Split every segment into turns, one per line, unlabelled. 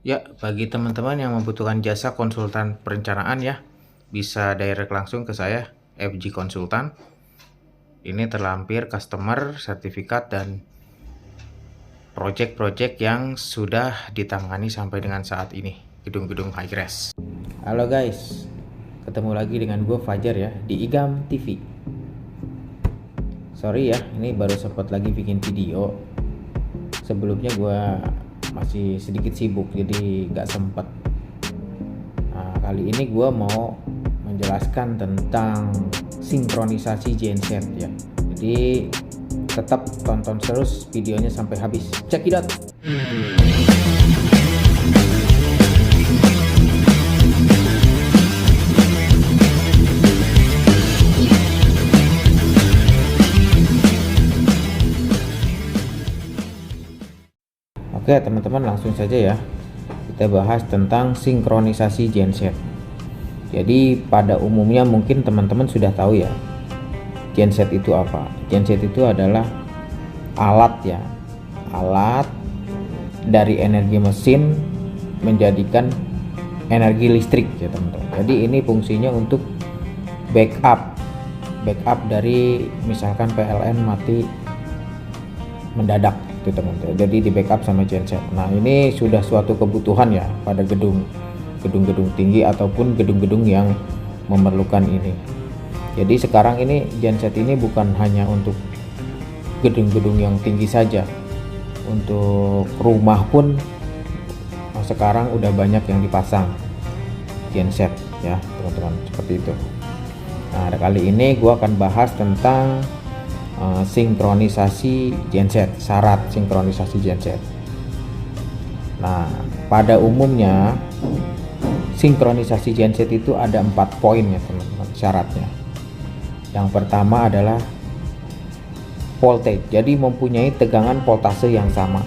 Ya, bagi teman-teman yang membutuhkan jasa konsultan perencanaan ya, bisa direct langsung ke saya, FG Konsultan. Ini terlampir customer, sertifikat, dan project-project yang sudah ditangani sampai dengan saat ini, gedung-gedung high res. Halo guys, ketemu lagi dengan gue Fajar ya, di IGAM TV. Sorry ya, ini baru sempat lagi bikin video. Sebelumnya gue masih sedikit sibuk, jadi gak sempet. Nah, kali ini gue mau menjelaskan tentang sinkronisasi genset ya. Jadi tetap tonton terus videonya sampai habis. Check it out. Oke teman-teman, langsung saja ya, kita bahas tentang sinkronisasi genset. Jadi pada umumnya mungkin teman-teman sudah tahu ya, genset itu apa. Genset itu adalah alat ya, alat dari energi mesin menjadikan energi listrik ya teman-teman. Jadi ini fungsinya untuk backup dari misalkan PLN mati mendadak itu teman-teman, jadi di backup sama genset. Nah ini sudah suatu kebutuhan ya pada gedung-gedung tinggi ataupun gedung-gedung yang memerlukan ini. Jadi sekarang ini genset ini bukan hanya untuk gedung-gedung yang tinggi saja, untuk rumah pun sekarang udah banyak yang dipasang genset ya teman-teman, seperti itu. Nah kali ini gua akan bahas tentang sinkronisasi genset, syarat sinkronisasi genset. Nah, pada umumnya sinkronisasi genset itu ada 4 poin ya teman-teman syaratnya. Yang pertama adalah voltage, jadi mempunyai tegangan voltase yang sama.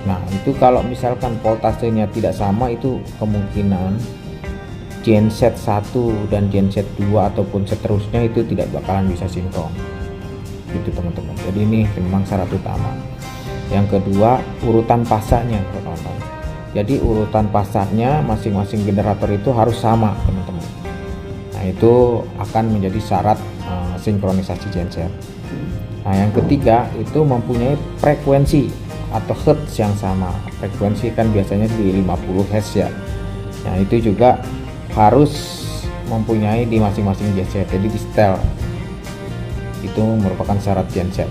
Nah, itu kalau misalkan voltasenya tidak sama, itu kemungkinan genset 1 dan genset 2 ataupun seterusnya itu tidak bakalan bisa sinkron. Gitu teman-teman. Jadi ini memang syarat utama. Yang kedua, urutan pasanya teman-teman. Jadi urutan pasanya masing-masing generator itu harus sama teman-teman. Nah itu akan menjadi syarat sinkronisasi genset. Nah yang ketiga itu mempunyai frekuensi atau hertz yang sama. Frekuensi kan biasanya di 50 Hz ya. Nah itu juga harus mempunyai di masing-masing genset. Jadi di setel. Itu merupakan syarat genset.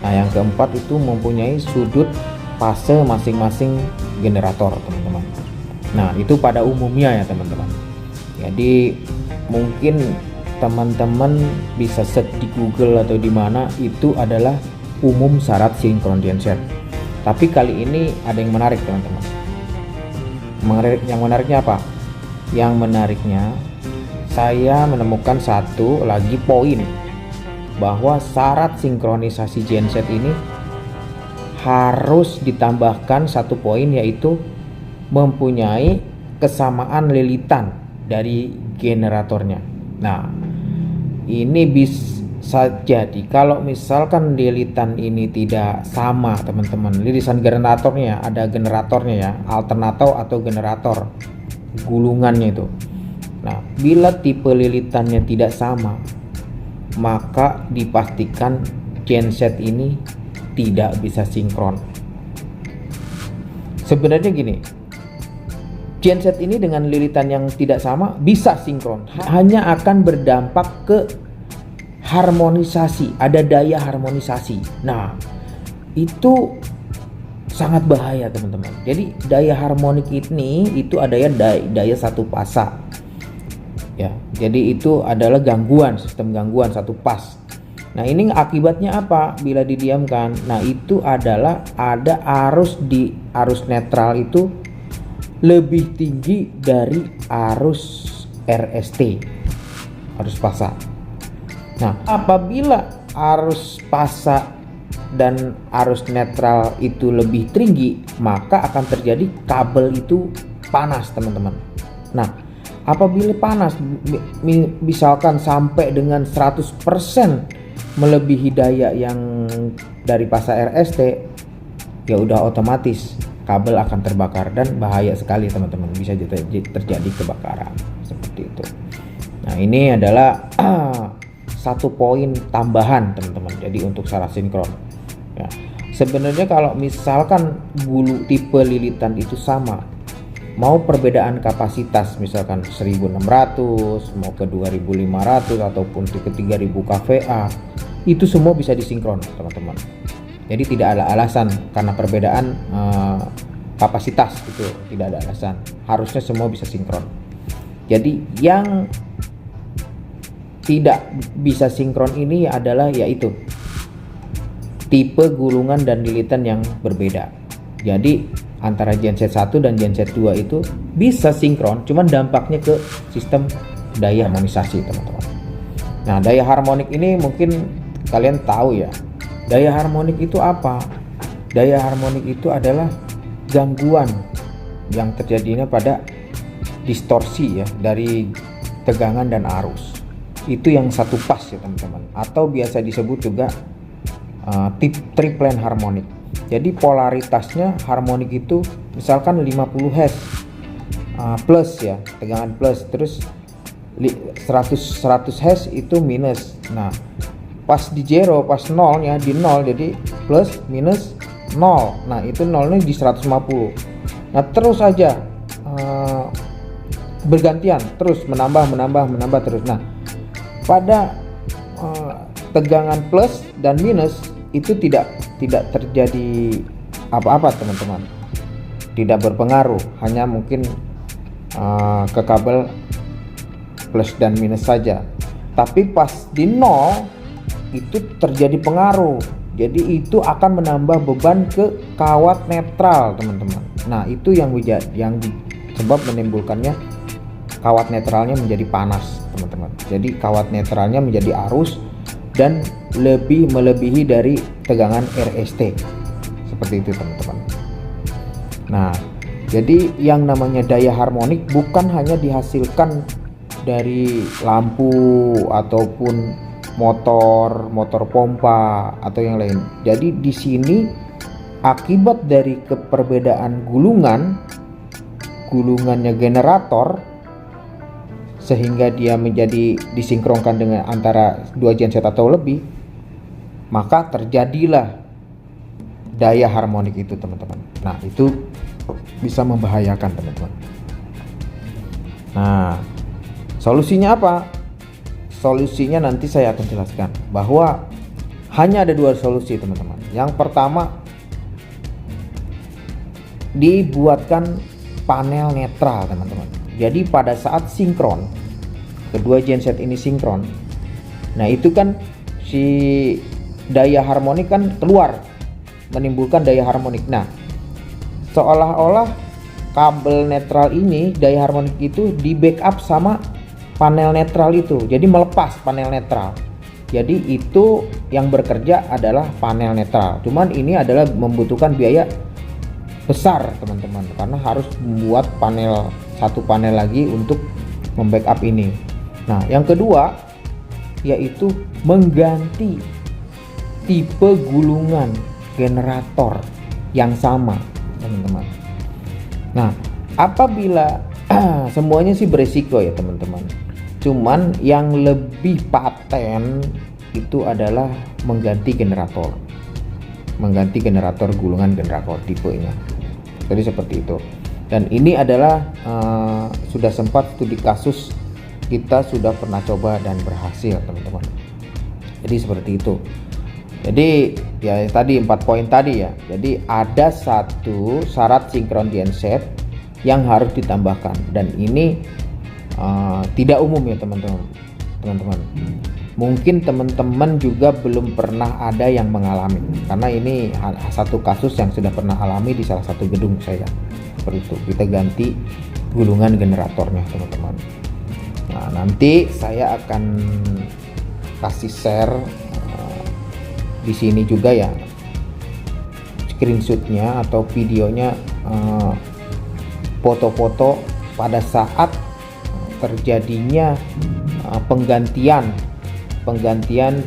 Nah yang keempat itu mempunyai sudut fase masing-masing generator teman-teman. Nah itu pada umumnya ya teman-teman. Jadi mungkin teman-teman bisa search di Google atau di mana, itu adalah umum syarat sinkron genset. Tapi kali ini ada yang menarik teman-teman. Yang menariknya apa? Yang menariknya saya menemukan satu lagi poin, bahwa syarat sinkronisasi genset ini harus ditambahkan satu poin, yaitu mempunyai kesamaan lilitan dari generatornya. Nah ini bisa jadi kalau misalkan lilitan ini tidak sama teman-teman, lilitan generatornya, ada generatornya ya, alternator atau generator gulungannya itu. Nah bila tipe lilitannya tidak sama, maka dipastikan genset ini tidak bisa sinkron. Sebenarnya gini, genset ini dengan lilitan yang tidak sama bisa sinkron, hanya akan berdampak ke harmonisasi, ada daya harmonisasi. Nah itu sangat bahaya teman-teman. Jadi daya harmonik ini itu ada ya daya satu fasa ya, jadi itu adalah gangguan, sistem gangguan satu pas. Nah ini akibatnya apa bila didiamkan? Nah itu adalah ada arus netral itu lebih tinggi dari arus RST, arus fasa. Nah apabila arus fasa dan arus netral itu lebih tinggi, maka akan terjadi kabel itu panas teman-teman. Nah apabila panas misalkan sampai dengan 100% melebihi daya yang dari fasa RST, ya udah otomatis kabel akan terbakar dan bahaya sekali teman-teman, bisa terjadi kebakaran seperti itu. Nah, ini adalah satu poin tambahan teman-teman. Jadi untuk syarat sinkron ya, sebenarnya kalau misalkan tipe lilitan itu sama, mau perbedaan kapasitas misalkan 1600 mau ke 2500 ataupun ke 3000 kVA, itu semua bisa disinkron teman-teman. Jadi tidak ada alasan karena perbedaan kapasitas, itu tidak ada alasan, harusnya semua bisa sinkron. Jadi yang tidak bisa sinkron ini adalah yaitu tipe gulungan dan lilitan yang berbeda. Jadi antara genset 1 dan genset 2 itu bisa sinkron, cuman dampaknya ke sistem daya harmonisasi teman-teman. Nah, daya harmonik ini mungkin kalian tahu ya. Daya harmonik itu apa? Daya harmonik itu adalah gangguan yang terjadinya pada distorsi ya dari tegangan dan arus. Itu yang satu pas ya teman-teman, atau biasa disebut juga triplen harmonik. Jadi polaritasnya harmonik itu misalkan 50 Hz plus ya, tegangan plus, terus 100 Hz itu minus. Nah, pas di zero, pas nolnya di nol, jadi plus minus nol. Nah, itu nolnya di 150. Nah, terus aja bergantian, terus menambah terus. Nah, pada tegangan plus dan minus itu tidak terjadi apa-apa teman-teman, tidak berpengaruh, hanya mungkin ke kabel plus dan minus saja. Tapi pas di nol itu terjadi pengaruh, jadi itu akan menambah beban ke kawat netral teman-teman. Nah, itu yang sebab menimbulkannya kawat netralnya menjadi panas teman-teman. Jadi kawat netralnya menjadi arus dan melebihi dari tegangan RST, seperti itu teman-teman. Nah, jadi yang namanya daya harmonik bukan hanya dihasilkan dari lampu ataupun motor pompa atau yang lain. Jadi di sini akibat dari perbedaan gulungannya generator, sehingga dia menjadi disinkronkan dengan antara dua genset atau lebih, maka terjadilah daya harmonik itu teman-teman. Nah, itu bisa membahayakan teman-teman. Nah, solusinya apa? Solusinya nanti saya akan jelaskan, bahwa hanya ada dua solusi teman-teman. Yang pertama, dibuatkan panel netral teman-teman. Jadi pada saat sinkron, kedua genset ini sinkron, nah itu kan si daya harmonik kan keluar, menimbulkan daya harmonik. Nah, seolah-olah kabel netral ini, daya harmonik itu di backup sama panel netral itu, jadi melepas panel netral. Jadi itu yang bekerja adalah panel netral, cuman ini adalah membutuhkan biaya besar teman-teman, karena harus membuat satu panel lagi untuk membackup ini. Nah, yang kedua yaitu mengganti tipe gulungan generator yang sama teman-teman. Nah, apabila semuanya sih beresiko ya teman-teman, cuman yang lebih paten itu adalah mengganti generator gulungan generator tipenya. Jadi seperti itu. Dan ini adalah sudah sempat studi kasus, kita sudah pernah coba dan berhasil teman-teman. Jadi seperti itu. Jadi ya tadi 4 poin tadi ya. Jadi ada satu syarat sinkron genset yang harus ditambahkan, dan ini tidak umum ya teman-teman. Mungkin teman-teman juga belum pernah ada yang mengalami, karena ini satu kasus yang sudah pernah alami di salah satu gedung saya. Seperti itu, kita ganti gulungan generatornya teman-teman. Nah, nanti saya akan kasih share di sini juga ya screenshotnya atau videonya, foto-foto pada saat terjadinya penggantian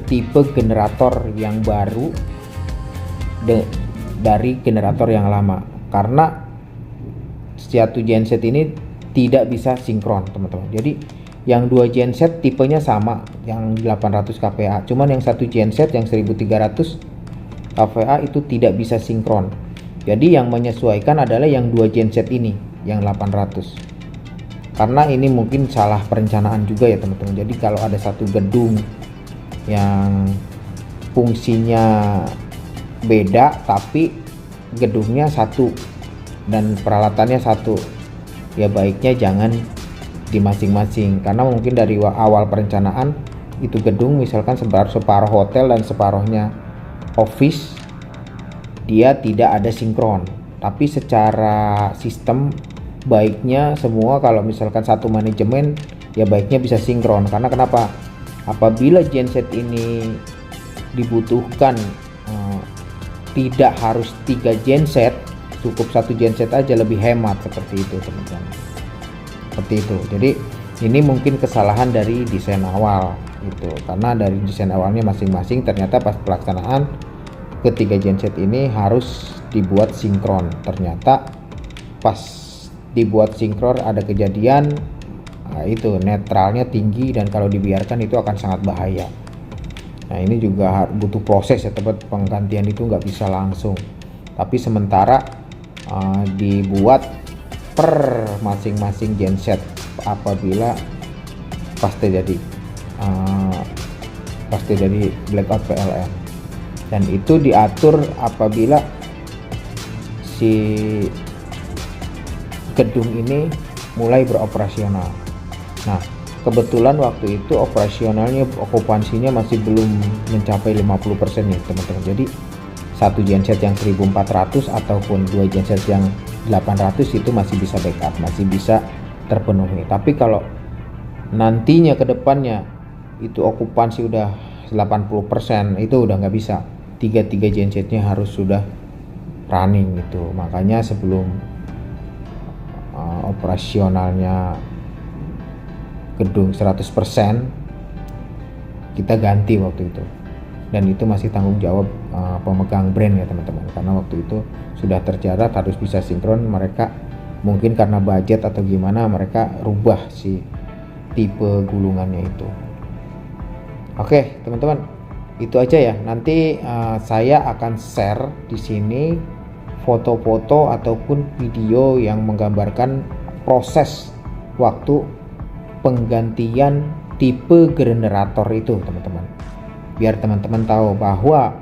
tipe generator yang baru dari generator yang lama. karena satu genset ini tidak bisa sinkron teman-teman. Jadi yang dua genset tipenya sama, yang 800 kPa, cuman yang satu genset yang 1300 kPa itu tidak bisa sinkron. Jadi yang menyesuaikan adalah yang dua genset ini, yang 800. Karena ini mungkin salah perencanaan juga ya teman-teman. Jadi kalau ada satu gedung yang fungsinya beda tapi gedungnya satu dan peralatannya satu, ya baiknya jangan di masing-masing, karena mungkin dari awal perencanaan itu gedung misalkan separuh hotel dan separuhnya office, dia tidak ada sinkron. Tapi secara sistem baiknya semua kalau misalkan satu manajemen ya baiknya bisa sinkron. Karena kenapa? Apabila genset ini dibutuhkan tidak harus 3 genset, cukup satu genset aja, lebih hemat, seperti itu teman-teman. Seperti itu. Jadi ini mungkin kesalahan dari desain awal gitu, karena dari desain awalnya masing-masing ternyata pas pelaksanaan ketiga genset ini harus dibuat sinkron. Ternyata pas dibuat sinkron ada kejadian, nah itu netralnya tinggi dan kalau dibiarkan itu akan sangat bahaya. Nah ini juga butuh proses ya teman, penggantian itu nggak bisa langsung, tapi sementara dibuat per masing-masing genset apabila pasti jadi blackout PLN, dan itu diatur apabila si gedung ini mulai beroperasional. Nah kebetulan waktu itu operasionalnya, okupansinya masih belum mencapai 50% ya teman-teman. Jadi satu genset yang 1400 ataupun dua genset yang 800 itu masih bisa backup, masih bisa terpenuhi. Tapi kalau nantinya ke depannya itu okupansi udah 80%, itu udah nggak bisa. Tiga gensetnya harus sudah running gitu. Makanya sebelum operasionalnya gedung 100% kita ganti waktu itu, dan itu masih tanggung jawab pemegang brand ya teman-teman, karena waktu itu sudah tercatat harus bisa sinkron. Mereka mungkin karena budget atau gimana mereka rubah si tipe gulungannya itu. Oke teman-teman, itu aja ya. Nanti saya akan share di sini foto-foto ataupun video yang menggambarkan proses waktu penggantian tipe generator itu teman-teman, biar teman-teman tahu bahwa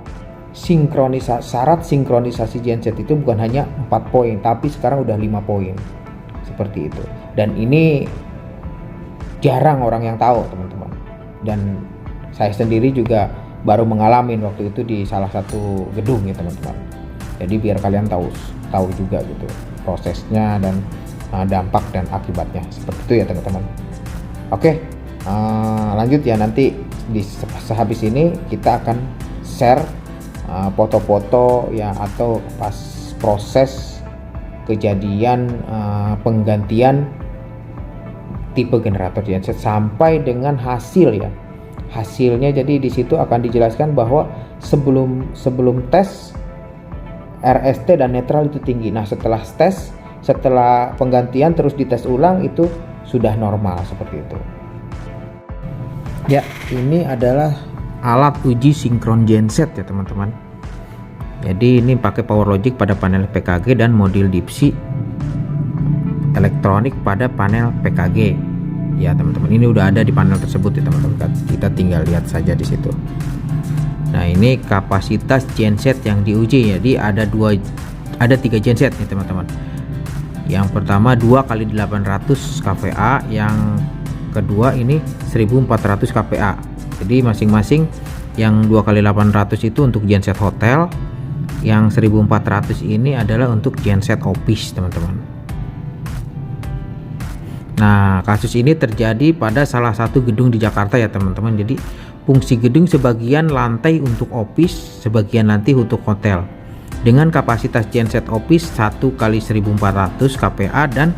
syarat sinkronisasi genset itu bukan hanya 4 poin tapi sekarang udah 5 poin seperti itu, dan ini jarang orang yang tahu teman-teman, dan saya sendiri juga baru mengalami waktu itu di salah satu gedung ya teman-teman. Jadi biar kalian tahu juga gitu prosesnya dan dampak dan akibatnya, seperti itu ya teman-teman. Oke, lanjut ya, nanti di sehabis ini kita akan share foto-foto ya atau pas proses kejadian penggantian tipe generator genset sampai dengan hasil ya. Hasilnya jadi di situ akan dijelaskan bahwa sebelum tes RST dan netral itu tinggi. Nah setelah tes, setelah penggantian terus dites ulang itu sudah normal, seperti itu. Ya, ini adalah alat uji sinkron genset ya teman-teman. Jadi ini pakai power logic pada panel PKG dan modul dipsi elektronik pada panel PKG. Ya teman-teman, ini udah ada di panel tersebut ya teman-teman. Kita tinggal lihat saja di situ. Nah ini kapasitas genset yang diuji. Jadi ada 3 genset nih teman-teman. Yang pertama 2 x 800 kPa, yang kedua ini 1400 kPa. Jadi masing-masing yang 2 x 800 itu untuk genset hotel, yang 1400 ini adalah untuk genset office teman-teman. Nah kasus ini terjadi pada salah satu gedung di Jakarta ya teman-teman. Jadi fungsi gedung sebagian lantai untuk office, sebagian nanti untuk hotel, dengan kapasitas genset office 1 x 1400 kPa dan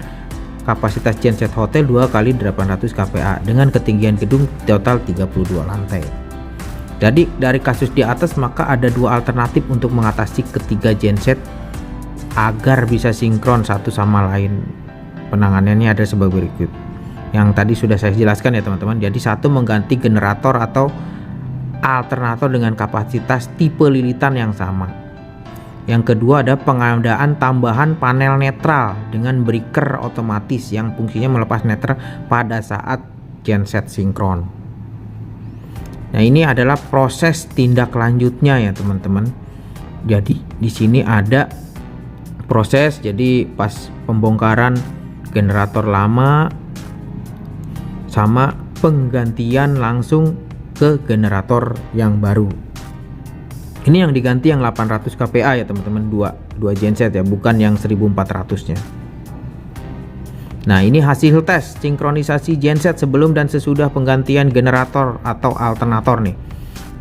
kapasitas genset hotel 2 x 800 kPa dengan ketinggian gedung total 32 lantai. Jadi dari kasus di atas maka ada 2 alternatif untuk mengatasi ketiga genset agar bisa sinkron satu sama lain. Penanganannya ada sebagai berikut. Yang tadi sudah saya jelaskan ya teman-teman. Jadi satu, mengganti generator atau alternator dengan kapasitas tipe lilitan yang sama. Yang kedua ada pengadaan tambahan panel netral dengan breaker otomatis yang fungsinya melepas netral pada saat genset sinkron. Nah, ini adalah proses tindak lanjutnya ya teman-teman. Jadi di sini ada proses, jadi pas pembongkaran generator lama sama penggantian langsung ke generator yang baru. Ini yang diganti yang 800 kPa ya teman-teman, dua genset ya, bukan yang 1400-nya. Nah, ini hasil tes sinkronisasi genset sebelum dan sesudah penggantian generator atau alternator nih.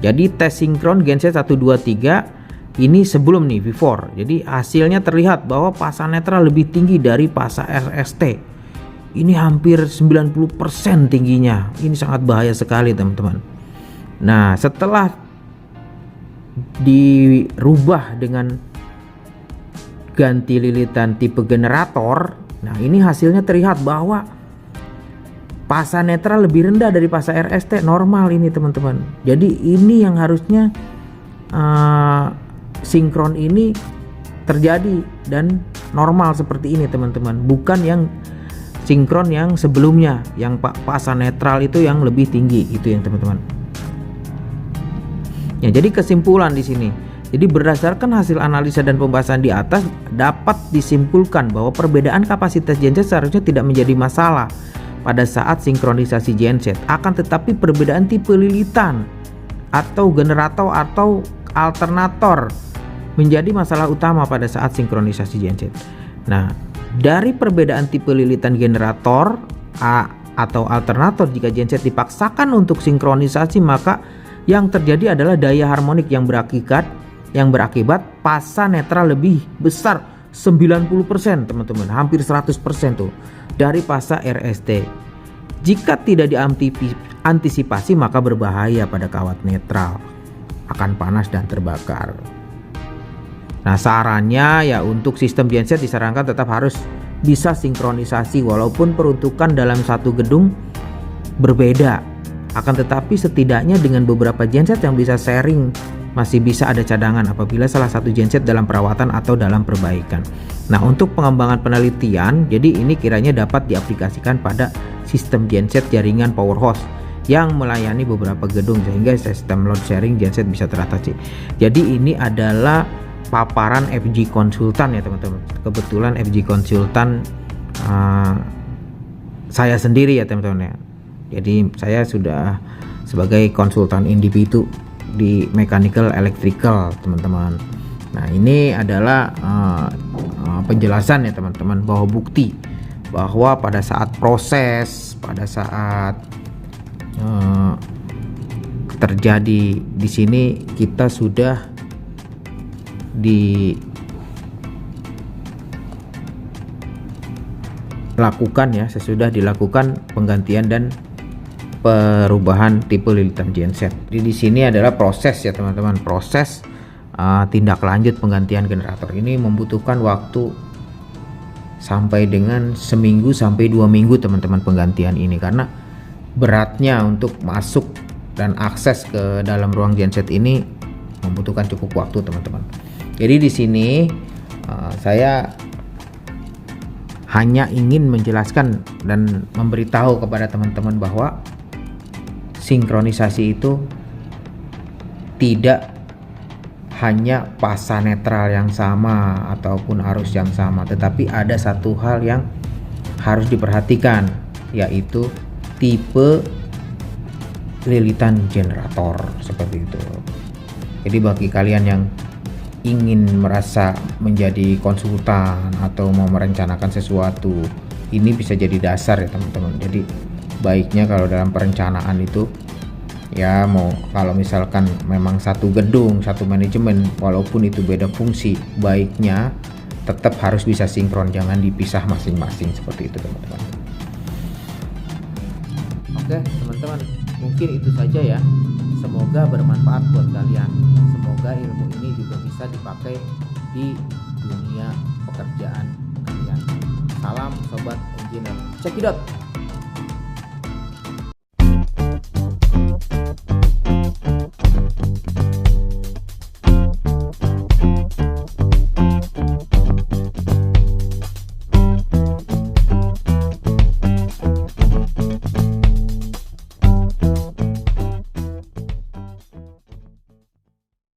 Jadi tes sinkron genset 1 2 3 ini sebelum nih before. Jadi hasilnya terlihat bahwa pasa netral lebih tinggi dari pasa RST. Ini hampir 90% tingginya. Ini sangat bahaya sekali teman-teman. Nah, setelah dirubah dengan ganti lilitan tipe generator, nah ini hasilnya terlihat bahwa pasa netral lebih rendah dari pasa RST normal ini teman-teman. Jadi ini yang harusnya sinkron ini terjadi dan normal seperti ini teman-teman, bukan yang sinkron yang sebelumnya yang pasa netral itu yang lebih tinggi itu yang teman-teman. Ya, jadi kesimpulan di sini. Jadi berdasarkan hasil analisa dan pembahasan di atas dapat disimpulkan bahwa perbedaan kapasitas genset seharusnya tidak menjadi masalah pada saat sinkronisasi genset. Akan tetapi perbedaan tipe lilitan atau generator atau alternator menjadi masalah utama pada saat sinkronisasi genset. Nah, dari perbedaan tipe lilitan generator atau alternator jika genset dipaksakan untuk sinkronisasi, maka yang terjadi adalah daya harmonik yang berakibat pasa netral lebih besar 90% teman-teman, hampir 100% tuh dari pasa RST. Jika tidak diantisipasi maka berbahaya pada kawat netral, akan panas dan terbakar. Nah, sarannya ya untuk sistem genset disarankan tetap harus bisa sinkronisasi walaupun peruntukan dalam satu gedung berbeda. Akan tetapi setidaknya dengan beberapa genset yang bisa sharing masih bisa ada cadangan apabila salah satu genset dalam perawatan atau dalam perbaikan. Nah, untuk pengembangan penelitian, jadi ini kiranya dapat diaplikasikan pada sistem genset jaringan powerhouse yang melayani beberapa gedung sehingga sistem load sharing genset bisa teratasi. Jadi ini adalah paparan FG Konsultan ya teman-teman. Kebetulan FG Konsultan saya sendiri ya teman-teman ya. Jadi saya sudah sebagai konsultan individu di mechanical electrical teman-teman. Nah, ini adalah penjelasan ya teman-teman, bahwa bukti bahwa pada saat proses, pada saat terjadi di sini kita sudah dilakukan ya, sesudah dilakukan penggantian dan perubahan tipe lilitan genset. Jadi di sini adalah proses ya teman-teman, proses tindak lanjut penggantian generator ini membutuhkan waktu sampai dengan seminggu sampai 2 minggu teman-teman penggantian ini, karena beratnya untuk masuk dan akses ke dalam ruang genset ini membutuhkan cukup waktu teman-teman. Jadi di sini saya hanya ingin menjelaskan dan memberitahu kepada teman-teman bahwa sinkronisasi itu tidak hanya pasa netral yang sama ataupun arus yang sama, tetapi ada satu hal yang harus diperhatikan, yaitu tipe lilitan generator seperti itu. Jadi bagi kalian yang ingin merasa menjadi konsultan atau mau merencanakan sesuatu, ini bisa jadi dasar ya teman-teman. Jadi baiknya kalau dalam perencanaan itu ya, mau kalau misalkan memang satu gedung, satu manajemen, walaupun itu beda fungsi, baiknya tetap harus bisa sinkron, jangan dipisah masing-masing seperti itu teman-teman. Oke teman-teman, mungkin itu saja ya. Semoga bermanfaat buat kalian. Semoga ilmu ini juga bisa dipakai di dunia
Cekidot.